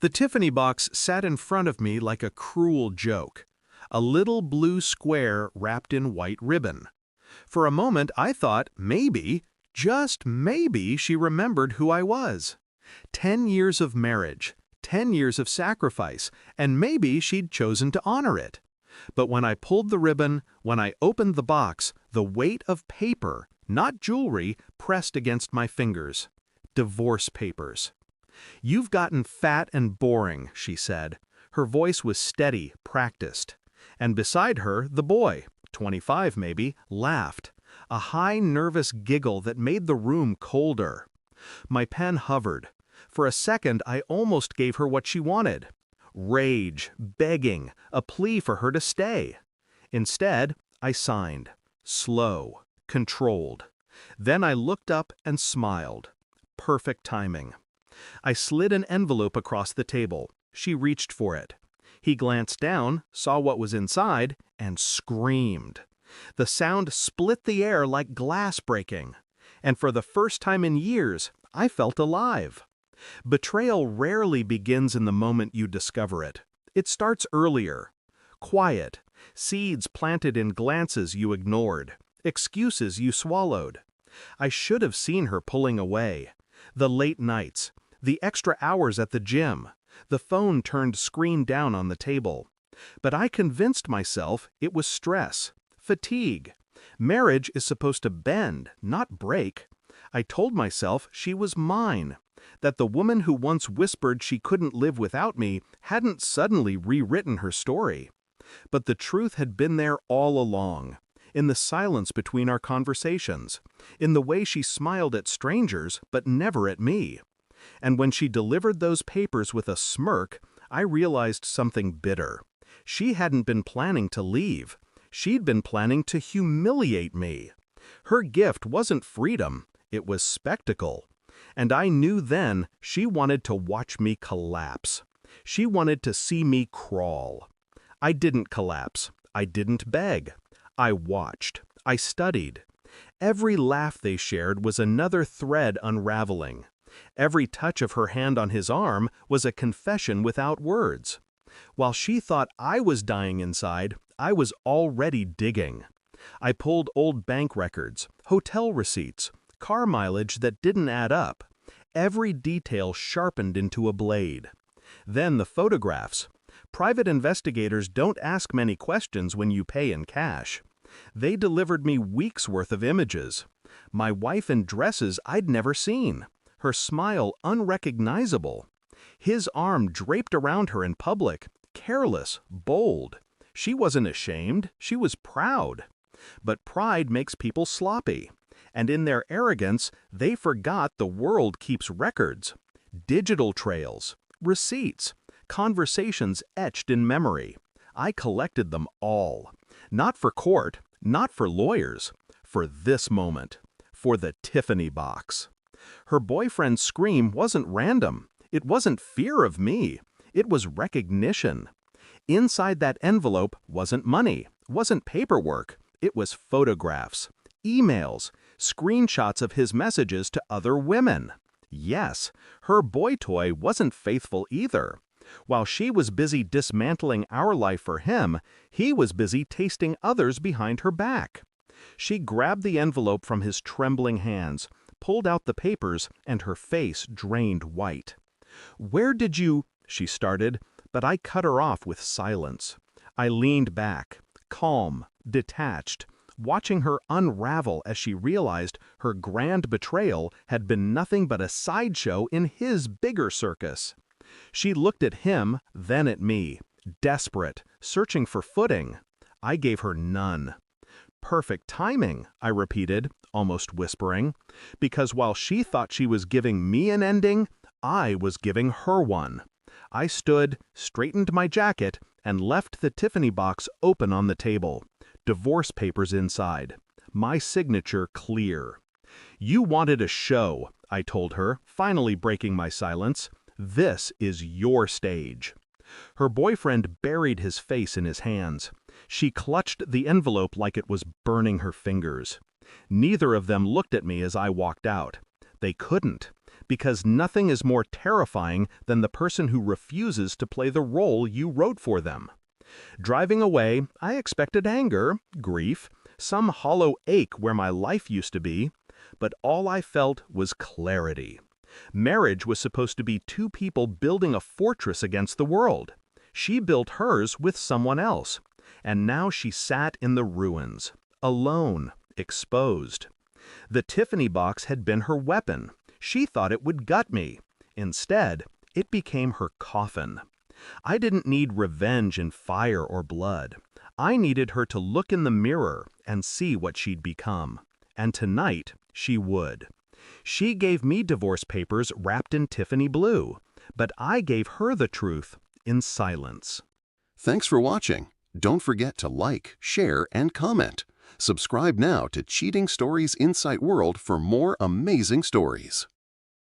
The Tiffany box sat in front of me like a cruel joke, a little blue square wrapped in white ribbon. For a moment I thought maybe, just maybe, she remembered who I was. 10 years of marriage, 10 years of sacrifice, and maybe she'd chosen to honor it. But when I pulled the ribbon, when I opened the box, the weight of paper, not jewelry, pressed against my fingers. Divorce papers. "You've gotten fat and boring," she said. Her voice was steady, practiced. And beside her, the boy, 25 maybe, laughed. A high, nervous giggle that made the room colder. My pen hovered. For a second, I almost gave her what she wanted. Rage, begging, a plea for her to stay. Instead, I signed. Slow, controlled. Then I looked up and smiled. Perfect timing. I slid an envelope across the table. She reached for it. He glanced down, saw what was inside, and screamed. The sound split the air like glass breaking. And for the first time in years, I felt alive. Betrayal rarely begins in the moment you discover it. It starts earlier. Quiet. Seeds planted in glances you ignored. Excuses you swallowed. I should have seen her pulling away. The late nights. The extra hours at the gym. The phone turned screen down on the table. But I convinced myself it was stress. Fatigue. Marriage is supposed to bend, not break. I told myself she was mine. That the woman who once whispered she couldn't live without me hadn't suddenly rewritten her story. But the truth had been there all along, in the silence between our conversations, in the way she smiled at strangers but never at me. And when she delivered those papers with a smirk, I realized something bitter. She hadn't been planning to leave. She'd been planning to humiliate me. Her gift wasn't freedom, it was spectacle. And I knew then she wanted to watch me collapse. She wanted to see me crawl. I didn't collapse. I didn't beg. I watched. I studied. Every laugh they shared was another thread unraveling. Every touch of her hand on his arm was a confession without words. While she thought I was dying inside, I was already digging. I pulled old bank records, hotel receipts, car mileage that didn't add up. Every detail sharpened into a blade. Then the photographs. Private investigators don't ask many questions when you pay in cash. They delivered me weeks' worth of images. My wife in dresses I'd never seen. Her smile unrecognizable. His arm draped around her in public, careless, bold. She wasn't ashamed, she was proud. But pride makes people sloppy. And in their arrogance, they forgot the world keeps records. Digital trails, receipts, conversations etched in memory. I collected them all. Not for court, not for lawyers, for this moment. For the Tiffany box. Her boyfriend's scream wasn't random. It wasn't fear of me. It was recognition. Inside that envelope wasn't money, wasn't paperwork. It was photographs, emails, screenshots of his messages to other women. Yes, her boy toy wasn't faithful either. While she was busy dismantling our life for him, he was busy tasting others behind her back. She grabbed the envelope from his trembling hands, pulled out the papers, and her face drained white. "Where did you—" she started, but I cut her off with silence. I leaned back, calm, detached, watching her unravel as she realized her grand betrayal had been nothing but a sideshow in his bigger circus. She looked at him, then at me, desperate, searching for footing. I gave her none. "Perfect timing," I repeated, almost whispering, because while she thought she was giving me an ending, I was giving her one. I stood, straightened my jacket, and left the Tiffany box open on the table. Divorce papers inside. My signature clear. "You wanted a show," I told her, finally breaking my silence. "This is your stage." Her boyfriend buried his face in his hands. She clutched the envelope like it was burning her fingers. Neither of them looked at me as I walked out. They couldn't. because nothing is more terrifying than the person who refuses to play the role you wrote for them. Driving away, I expected anger, grief, some hollow ache where my life used to be, but all I felt was clarity. Marriage was supposed to be two people building a fortress against the world. She built hers with someone else, and now she sat in the ruins, alone, exposed. The Tiffany box had been her weapon. She thought it would gut me. Instead, it became her coffin. I didn't need revenge in fire or blood. I needed her to look in the mirror and see what she'd become. And tonight, she would. She gave me divorce papers wrapped in Tiffany blue, but I gave her the truth in silence. Thanks for watching. Don't forget to like, share, and comment. Subscribe now to Cheating Stories Insight World for more amazing stories.